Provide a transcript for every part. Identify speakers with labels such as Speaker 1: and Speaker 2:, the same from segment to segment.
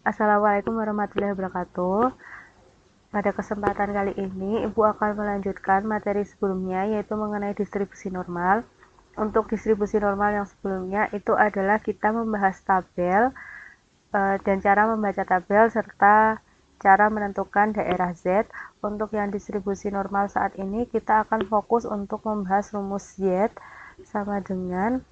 Speaker 1: Assalamualaikum warahmatullahi wabarakatuh. Pada kesempatan kali ini, Ibu akan melanjutkan materi sebelumnya, yaitu mengenai distribusi normal. Untuk distribusi normal yang sebelumnya, itu adalah kita membahas tabel dan cara membaca tabel, serta cara menentukan daerah Z. Untuk yang distribusi normal saat ini, kita akan fokus untuk membahas rumus Z sama dengan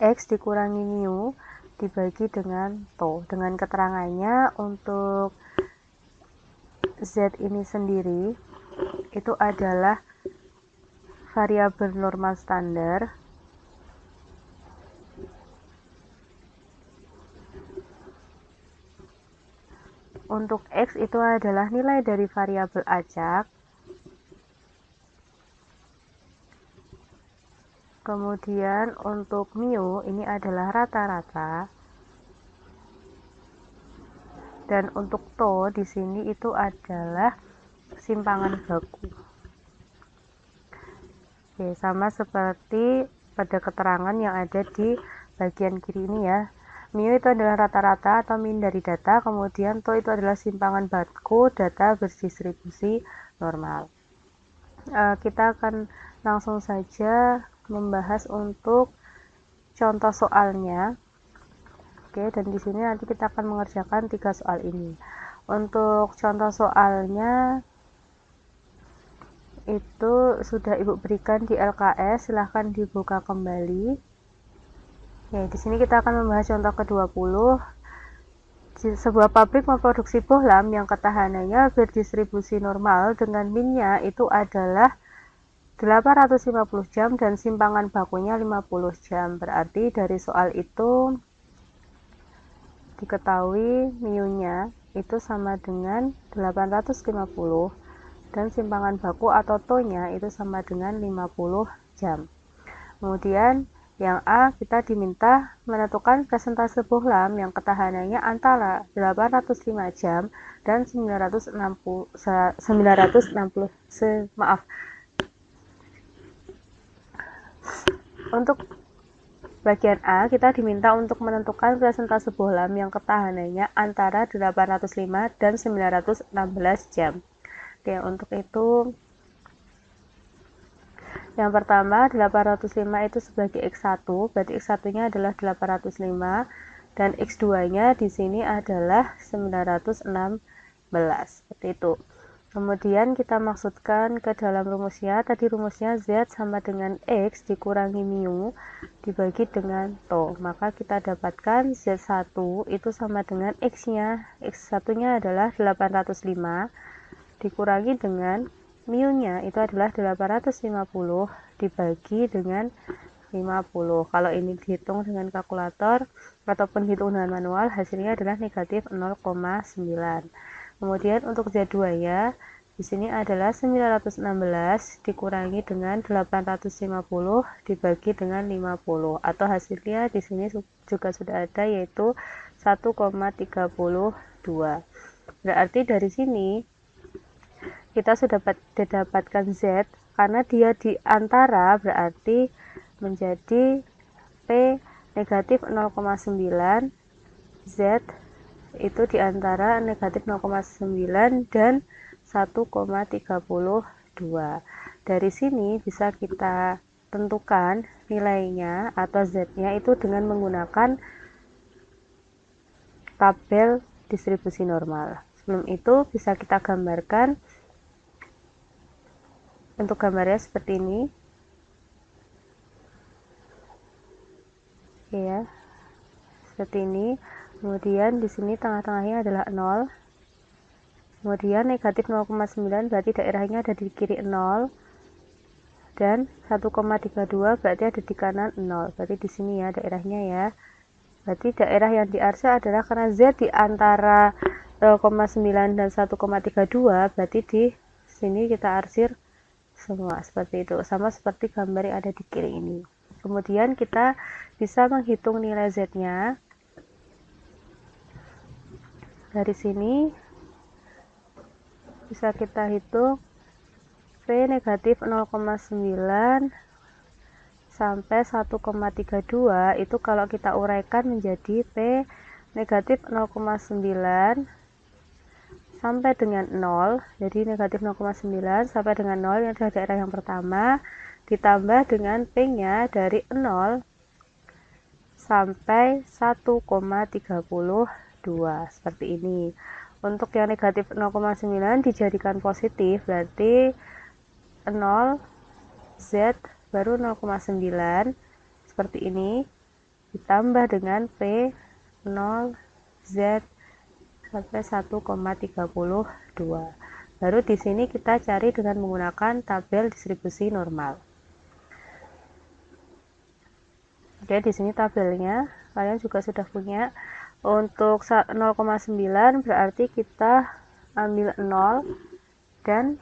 Speaker 1: X dikurangi mu dibagi dengan to. Dengan keterangannya, untuk Z ini sendiri itu adalah variabel normal standar untuk X itu adalah nilai dari variabel acak, kemudian untuk mu ini adalah rata-rata, dan untuk to di sini itu adalah simpangan baku. Oke, sama seperti pada keterangan yang ada di bagian kiri ini ya. Mu itu adalah rata-rata atau min dari data, kemudian to itu adalah simpangan baku data berdistribusi normal. Kita akan langsung saja membahas untuk contoh soalnya. Oke, dan di sini nanti kita akan mengerjakan 3 soal ini. Untuk contoh soalnya itu sudah Ibu berikan di LKS, silahkan dibuka kembali. Ya, di sini kita akan membahas contoh ke-20. Sebuah pabrik memproduksi bohlam yang ketahanannya berdistribusi normal dengan minnya itu adalah 850 jam dan simpangan bakunya 50 jam. Berarti dari soal itu diketahui mu-nya itu sama dengan 850 dan simpangan baku atau to-nya itu sama dengan 50 jam. Kemudian yang A, kita diminta menentukan presentase bohlam yang ketahanannya antara 805 jam dan 960 Untuk bagian A, kita diminta untuk menentukan presentase bohlam yang ketahanannya antara 805 dan 916 jam. Oke, untuk itu yang pertama 805 itu sebagai X1, berarti X1-nya adalah 805 dan X2-nya di sini adalah 916. Seperti itu. Kemudian kita maksudkan ke dalam rumusnya, tadi rumusnya Z sama dengan X dikurangi mu dibagi dengan to. Maka kita dapatkan Z1 itu sama dengan X-nya. X1-nya adalah 805 dikurangi dengan mu-nya itu adalah 850 dibagi dengan 50. Kalau ini dihitung dengan kalkulator ataupun hitung dengan manual, hasilnya adalah negatif 0,9. Kemudian untuk Z2-nya di sini adalah 916 dikurangi dengan 850 dibagi dengan 50, atau hasilnya di sini juga sudah ada, yaitu 1,32. Berarti dari sini kita sudah dapatkan Z karena dia di antara, berarti menjadi P negatif 0,9, Z itu di antara negatif 0,9 dan 1,32. Dari sini bisa kita tentukan nilainya atau Z-nya itu dengan menggunakan tabel distribusi normal. Sebelum itu bisa kita gambarkan. Untuk gambarnya seperti ini. Ya. Seperti ini. Kemudian di sini tengah-tengahnya adalah 0. Kemudian negatif 0,9 berarti daerahnya ada di kiri 0. Dan 1,32 berarti ada di kanan 0. Berarti di sini ya daerahnya ya. Berarti daerah yang diarsir adalah karena Z di antara 0,9 dan 1,32, berarti di sini kita arsir semua seperti itu, sama seperti gambar yang ada di kiri ini. Kemudian kita bisa menghitung nilai Z-nya. Dari sini bisa kita hitung V negatif 0,9 sampai 1,32 itu kalau kita uraikan menjadi P negatif 0,9 sampai dengan 0, jadi negatif 0,9 sampai dengan 0 yang adalah daerah yang pertama, ditambah dengan P-nya dari 0 sampai 1,32 seperti ini. Untuk yang negatif 0,9 dijadikan positif, berarti 0 Z baru 0,9 seperti ini, ditambah dengan P 0 Z sampai 1,32. Baru di sini kita cari dengan menggunakan tabel distribusi normal. Oke, di sini tabelnya kalian juga sudah punya. Untuk 0,9 berarti kita ambil 0 dan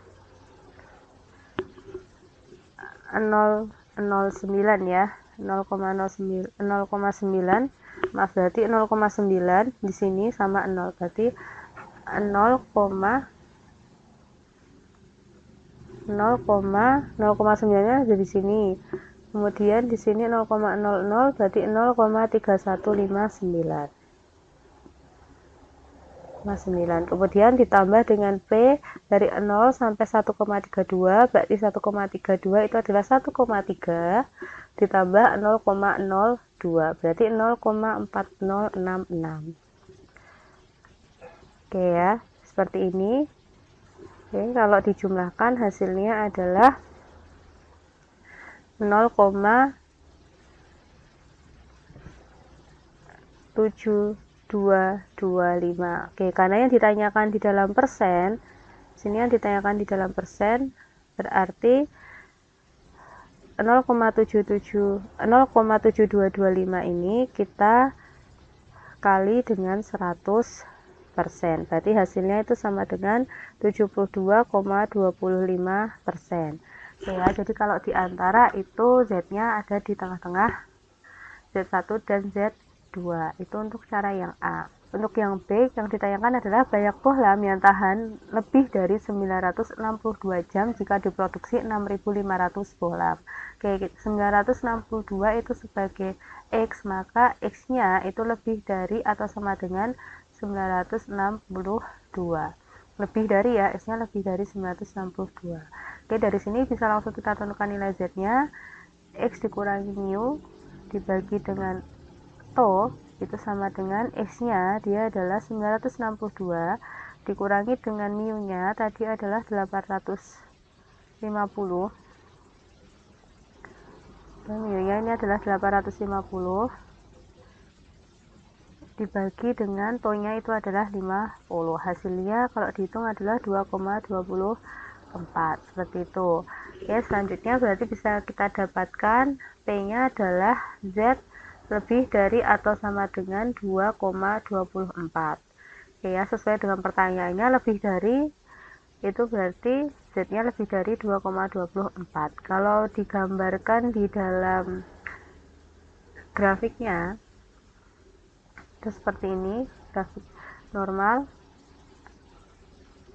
Speaker 1: 0,09 ya. 0,09 maaf, berarti 0,9 di sini sama 0, berarti 0,9 nya ada di sini. Kemudian di sini 0,00 berarti 0,3159. Kemudian ditambah dengan P dari 0 sampai 1,32, berarti 1,32 itu adalah 1,3 ditambah 0,02, berarti 0,4066. Oke ya, seperti ini. Oke, kalau dijumlahkan hasilnya adalah 0,7225. Oke, karena yang ditanyakan di dalam persen, sini yang ditanyakan di dalam persen, berarti 0,7225 ini kita kali dengan 100%, berarti hasilnya itu sama dengan 72,25%. Ya, jadi kalau diantara itu Z-nya ada di tengah-tengah, Z1 dan Z2. Itu untuk cara yang A. Untuk yang B, yang ditanyakan adalah banyak bohlam yang tahan lebih dari 962 jam jika diproduksi 6.500 bohlam. Oke, 962 itu sebagai X, maka X-nya itu lebih dari atau sama dengan 962. Lebih dari ya, X-nya lebih dari 962. Oke, dari sini bisa langsung kita tentukan nilai Z-nya. X dikurangi mu dibagi dengan to itu sama dengan X-nya, dia adalah 962 dikurangi dengan mu-nya tadi adalah 850. Dan mu-nya ini adalah 850 dibagi dengan to-nya itu adalah 50. Hasilnya kalau dihitung adalah 2,24 seperti itu. Oke, selanjutnya berarti bisa kita dapatkan P-nya adalah Z lebih dari atau sama dengan 2,24. Oke ya, sesuai dengan pertanyaannya lebih dari itu berarti Z-nya lebih dari 2,24. Kalau digambarkan di dalam grafiknya itu seperti ini, grafik normal.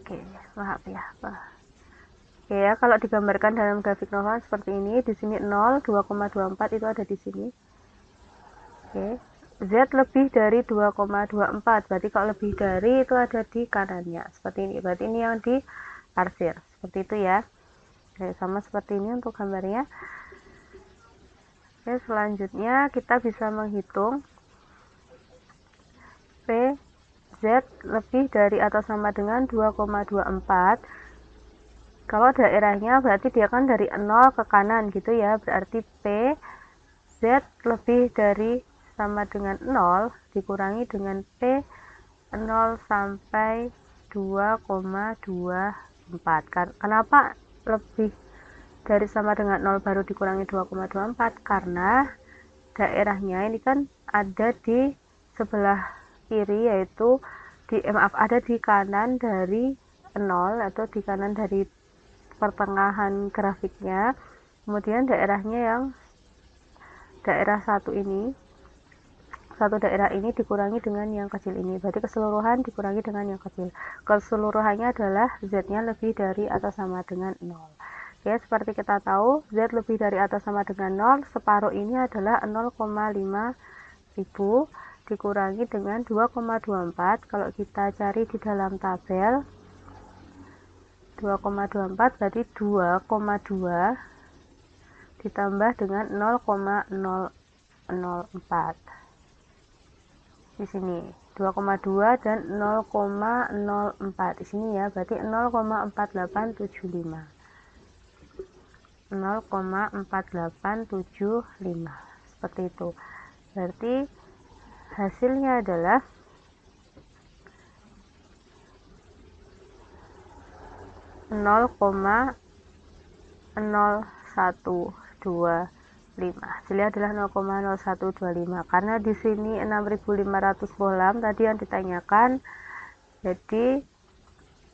Speaker 1: Oke, maaf ya, Oke ya, kalau digambarkan dalam grafik normal seperti ini, di sini 0, 2,24 itu ada di sini. Oke, Z lebih dari 2,24, berarti kalau lebih dari itu ada di kanannya, seperti ini. Berarti ini yang diarsir, seperti itu ya. Oke, sama seperti ini untuk gambarnya. Oke, selanjutnya kita bisa menghitung P Z lebih dari atau sama dengan 2,24. Kalau daerahnya berarti dia kan dari 0 ke kanan gitu ya, berarti P Z lebih dari sama dengan 0 dikurangi dengan P 0 sampai 2,24. Kenapa lebih dari sama dengan 0 baru dikurangi 2,24? Karena daerahnya ini kan ada di sebelah kiri, yaitu ada di kanan dari 0 atau di kanan dari pertengahan grafiknya. Kemudian daerahnya yang daerah satu daerah ini dikurangi dengan yang kecil ini, berarti keseluruhan dikurangi dengan yang kecil. Keseluruhannya adalah Z-nya lebih dari atau sama dengan 0. Ya, seperti kita tahu Z lebih dari atau sama dengan 0, separuh ini adalah 0,5 ribu, dikurangi dengan 2,24. Kalau kita cari di dalam tabel 2,24 berarti 2,2 ditambah dengan 0,004. Di sini 2,2 dan 0,04 di sini ya, berarti 0,4875. 0,4875 seperti itu. Berarti hasilnya adalah 0,0125. Hasilnya adalah 0,0125 karena di sini 6.500 bohlam tadi yang ditanyakan, jadi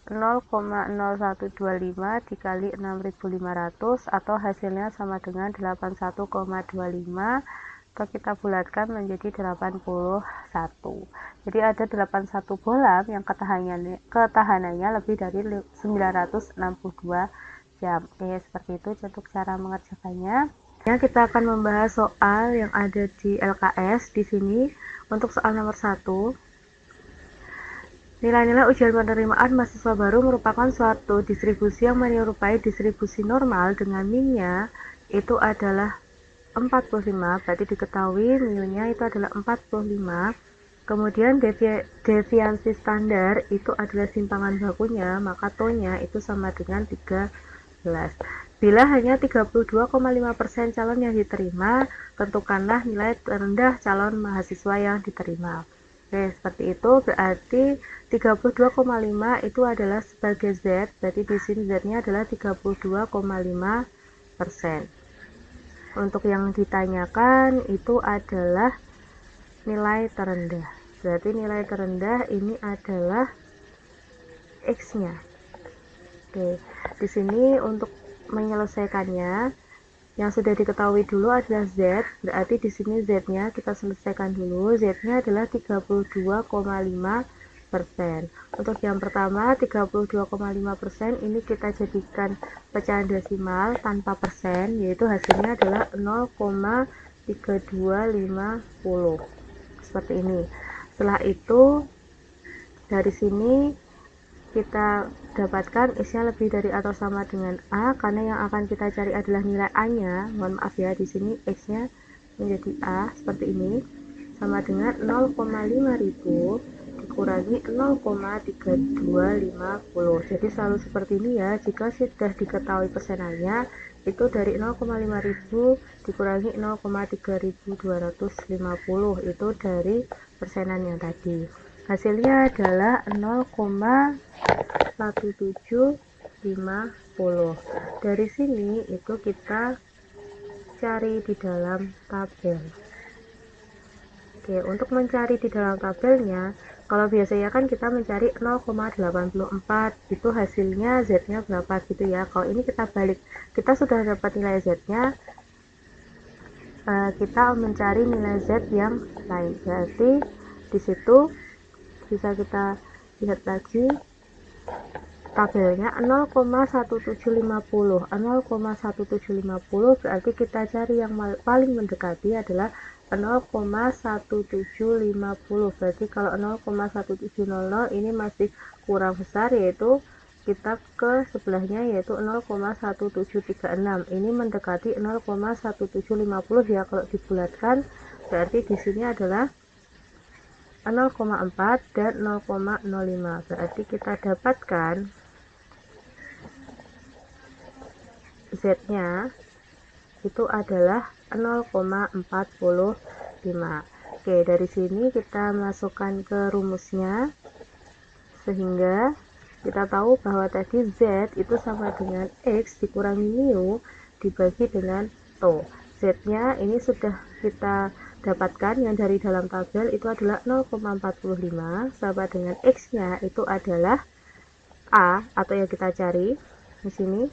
Speaker 1: 0,0125 dikali 6.500 atau hasilnya sama dengan 81,25, atau kita bulatkan menjadi 81. Jadi ada 81 bohlam yang ketahanannya lebih dari 962 jam. Seperti itu untuk cara mengerjakannya. Ya, kita akan membahas soal yang ada di LKS di sini. Untuk soal nomor 1, nilai-nilai ujian penerimaan mahasiswa baru merupakan suatu distribusi yang menyerupai distribusi normal dengan min-nya itu adalah 45, berarti diketahui mu-nya itu adalah 45. Kemudian deviansi standar itu adalah simpangan bakunya, maka to-nya itu sama dengan 13. Bila hanya 32,5% calon yang diterima, tentukanlah nilai terendah calon mahasiswa yang diterima. Oke, seperti itu. Berarti 32,5 itu adalah sebagai Z, berarti di sini Z-nya adalah 32,5%. Untuk yang ditanyakan itu adalah nilai terendah. Berarti nilai terendah ini adalah X-nya. Oke, di sini untuk menyelesaikannya yang sudah diketahui dulu adalah Z, berarti di sini Z-nya kita selesaikan dulu. Z-nya adalah 32,5%. Untuk yang pertama 32,5% ini kita jadikan pecahan desimal tanpa persen, yaitu hasilnya adalah 0,3250 seperti ini. Setelah itu dari sini kita dapatkan X-nya lebih dari atau sama dengan A, karena yang akan kita cari adalah nilai A-nya. Mohon maaf ya, di sini X-nya menjadi A seperti ini, sama dengan 0,5000 dikurangi 0,3250. Jadi selalu seperti ini ya. Jika sudah diketahui persenannya, itu dari 0,5000 dikurangi 0,3250, itu dari persenan yang tadi. Hasilnya adalah 0,1750. Dari sini itu kita cari di dalam tabel. Oke, untuk mencari di dalam tabelnya, kalau biasanya kan kita mencari 0,84, itu hasilnya Z-nya berapa gitu ya. Kalau ini kita balik, kita sudah dapat nilai Z-nya, kita mencari nilai Z yang lain. Berarti di situ bisa kita lihat lagi tabelnya 0,1750. 0,1750 berarti kita cari yang paling mendekati adalah 0,1750. Berarti kalau 0,1700 ini masih kurang besar, yaitu kita ke sebelahnya yaitu 0,1736. Ini mendekati 0,1750 ya kalau dibulatkan. Berarti di sini adalah 0,4 dan 0,05. Berarti kita dapatkan Z-nya itu adalah 0,45. Oke, dari sini kita masukkan ke rumusnya, sehingga kita tahu bahwa tadi Z itu sama dengan X dikurangi mu dibagi dengan to. Z-nya ini sudah kita dapatkan yang dari dalam tabel itu adalah 0,45 sama dengan X-nya itu adalah A atau yang kita cari di sini.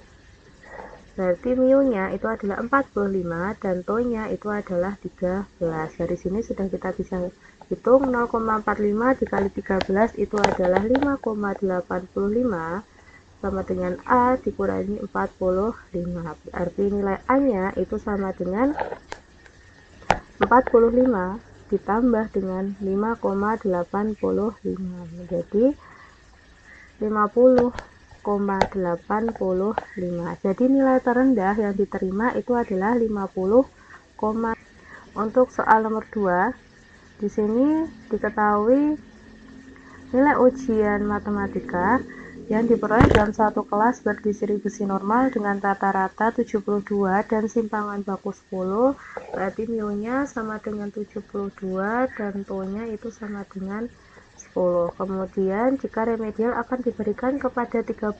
Speaker 1: Berarti mu-nya itu adalah 45 dan to-nya itu adalah 13. Dari sini sudah kita bisa hitung 0,45 dikali 13 itu adalah 5,85 sama dengan A dikurangi 45. Berarti nilai A-nya itu sama dengan 45 ditambah dengan 5,85 menjadi 50,85. Jadi nilai terendah yang diterima itu adalah 50, untuk soal nomor 2, di sini diketahui nilai ujian matematika yang diperoleh dalam satu kelas berdistribusi normal dengan rata-rata 72 dan simpangan baku 10, berarti mu-nya sama dengan 72 dan to-nya itu sama dengan 10. Kemudian jika remedial akan diberikan kepada 13%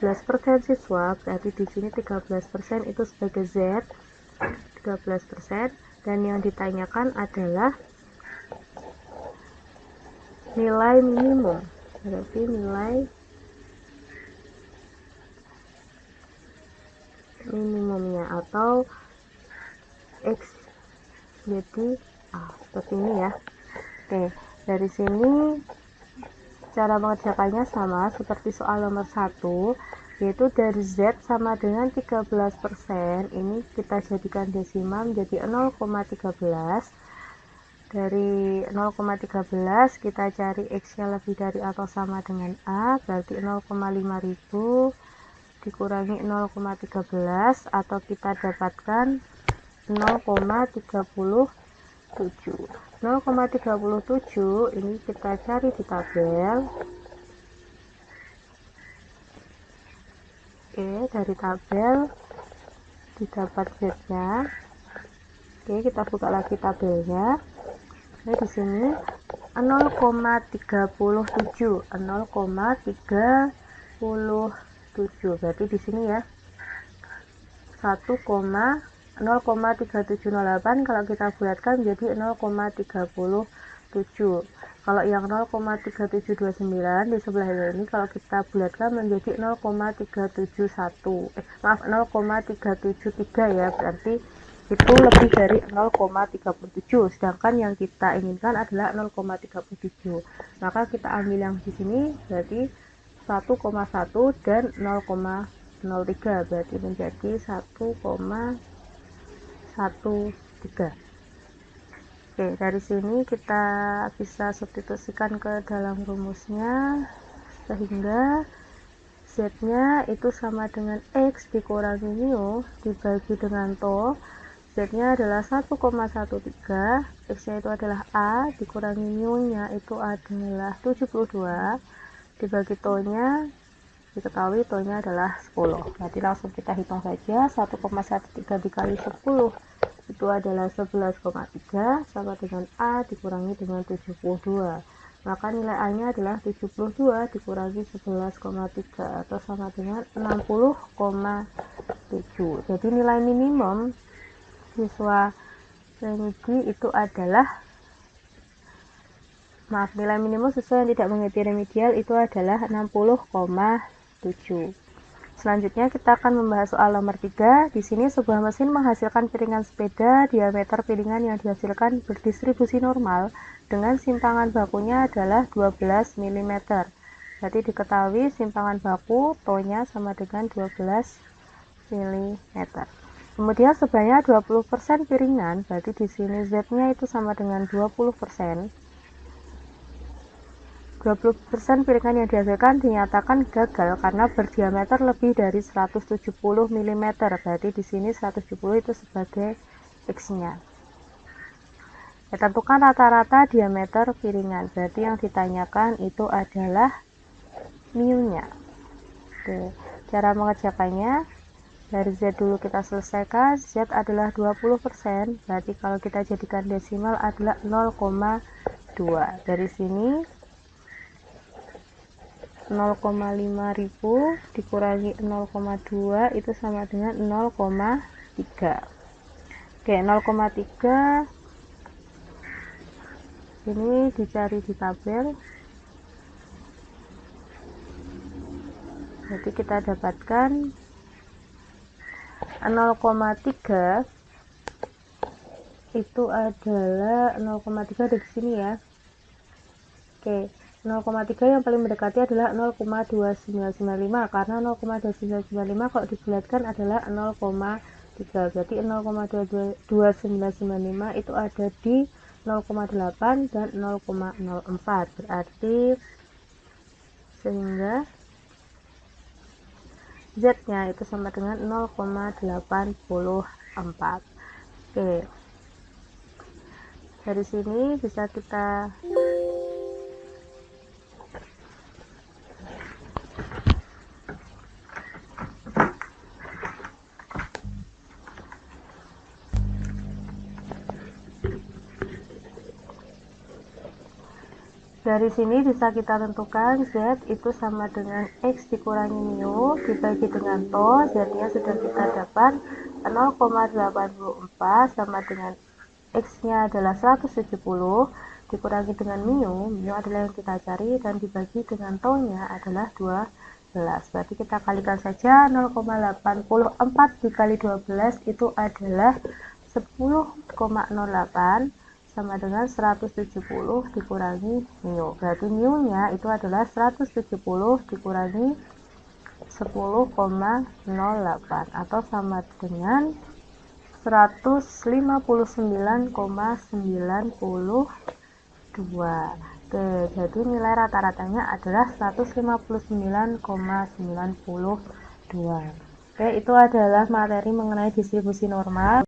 Speaker 1: siswa, berarti di sini 13% itu sebagai Z, 13%, dan yang ditanyakan adalah nilai minimum, berarti nilai minimumnya atau X jadi seperti ini ya. Oke, dari sini cara mengerjakannya sama seperti soal nomor 1, yaitu dari Z sama dengan 13%, ini kita jadikan desimal menjadi 0,13. Dari 0,13 kita cari X nya lebih dari atau sama dengan A, berarti 0,5000 dikurangi 0,13 atau kita dapatkan 0,37. 0,37 ini kita cari di tabel. Oke, dari tabel didapat Z-nya. Oke, kita buka lagi tabelnya. Oke, di sini 0,37, 0,37. Berarti di sini ya 0,3708 kalau kita bulatkan menjadi 0,37. Kalau yang 0,3729 di sebelah ini kalau kita bulatkan menjadi 0,371. 0,373 ya, berarti itu lebih dari 0,37. Sedangkan yang kita inginkan adalah 0,37. Maka kita ambil yang di sini berarti 1,1 dan 0,03, berarti menjadi 1,13. Oke, dari sini kita bisa substitusikan ke dalam rumusnya, sehingga Z-nya itu sama dengan X dikurangi mu dibagi dengan to. Z-nya adalah 1,13, X-nya itu adalah A, dikurangi mu-nya itu adalah 72, dibagi to-nya, diketahui to-nya adalah 10. Berarti langsung kita hitung saja, 1,13 dikali 10 itu adalah 11,3 sama dengan A dikurangi dengan 72. Maka nilai A-nya adalah 72 dikurangi 11,3 atau sama dengan 60,7. Jadi nilai minimum siswa remedi itu adalah nilai minimum siswa yang tidak mengikuti remedial itu adalah 60,7. Selanjutnya kita akan membahas soal nomor 3. Di sini sebuah mesin menghasilkan piringan sepeda, diameter piringan yang dihasilkan berdistribusi normal dengan simpangan bakunya adalah 12 mm. Berarti diketahui simpangan baku to-nya sama dengan 12 mm. Kemudian sebanyak 20% piringan, berarti di sini Z-nya itu sama dengan 20%. 20% piringan yang dihasilkan dinyatakan gagal karena berdiameter lebih dari 170 mm. Berarti di sini 170 itu sebagai X-nya. Ya, tentukan rata-rata diameter piringan. Berarti yang ditanyakan itu adalah mu-nya. Oke, cara mengerjakannya dari Z dulu kita selesaikan. Z adalah 20%. Berarti kalau kita jadikan desimal adalah 0,2. Dari sini 0,5000 dikurangi 0,2 itu sama dengan 0,3. Oke, 0,3 ini dicari di tabel. Jadi kita dapatkan 0,3 itu adalah 0,3 dari sini ya. Oke, 0,3 yang paling mendekati adalah 0,2995 karena 0,2995 kalau dibulatkan adalah 0,3, berarti 0,2995 itu ada di 0,8 dan 0,04, berarti sehingga Z-nya itu sama dengan 0,84. Oke, dari sini bisa kita tentukan Z itu sama dengan X dikurangi mu dibagi dengan to. Z-nya sudah kita dapat 0,84 sama dengan X-nya adalah 170 dikurangi dengan mu adalah yang kita cari, dan dibagi dengan to-nya adalah 12. Berarti kita kalikan saja 0,84 dikali 12 itu adalah 10,08 sama dengan 170 dikurangi mu. Berarti mu-nya itu adalah 170 dikurangi 10,08 atau sama dengan 159,92. Oke, jadi nilai rata-ratanya adalah 159,92. Oke, itu adalah materi mengenai distribusi normal.